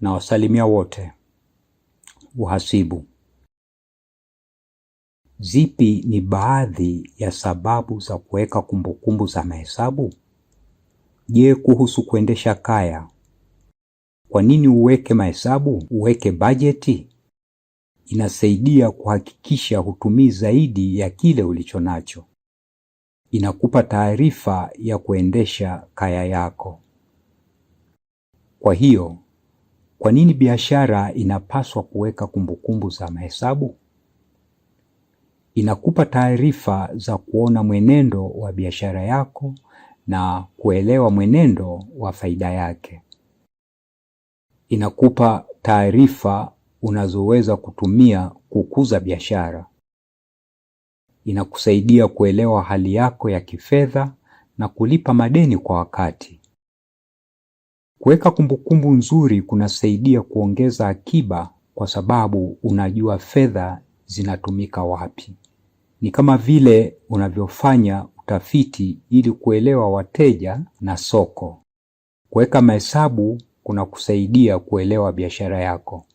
Na wasalimia wote. Uhasibu. Zipi ni baadhi ya sababu za kuweka kumbukumbu za mahesabu? Je, kuhusu kuendesha kaya, kwa nini uweke mahesabu? Uweke bajeti? Inasaidia kuhakikisha hutumii zaidi ya kile ulichonacho. Inakupa taarifa ya kuendesha kaya yako. Kwa hiyo, kwa nini biashara inapaswa kuweka kumbukumbu za mahesabu? Inakupa taarifa za kuona mwenendo wa biashara yako na kuelewa mwenendo wa faida yake. Inakupa taarifa unazoweza kutumia kukuza biashara. Inakusaidia kuelewa hali yako ya kifedha na kulipa madeni kwa wakati. Kuweka kumbukumbu nzuri kunasaidia kuongeza akiba kwa sababu unajua fedha zinatumika wapi. Ni kama vile unavyofanya utafiti ili kuelewa wateja na soko. Kuweka mahesabu kunakusaidia kuelewa biashara yako.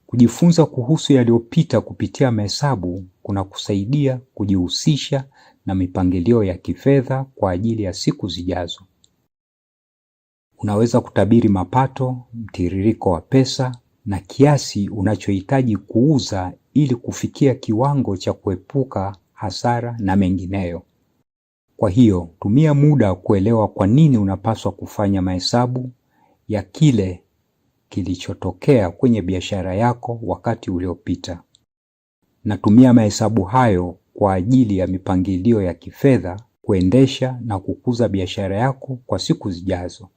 Kujifunza kuhusu yaliyopita kupitia mahesabu kunakusaidia kujihusisha na mipangilio ya kifedha kwa ajili ya siku zijazo. Unaweza kutabiri mapato, mtiririko wa pesa na kiasi unachohitaji kuuza ili kufikia kiwango cha kuepuka hasara na mengineyo. Kwa hiyo, tumia muda kuelewa kwa nini unapaswa kufanya mahesabu ya kile kilichotokea kwenye biashara yako wakati uliopita. Natumia mahesabu hayo kwa ajili ya mipangilio ya kifedha, kuendesha na kukuza biashara yako kwa siku zijazo.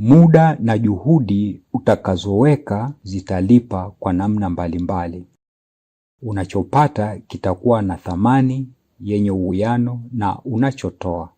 Muda na juhudi utakazoweka zitalipa kwa namna mbalimbali. Unachopata kitakuwa na thamani yenye uwiano na unachotoa.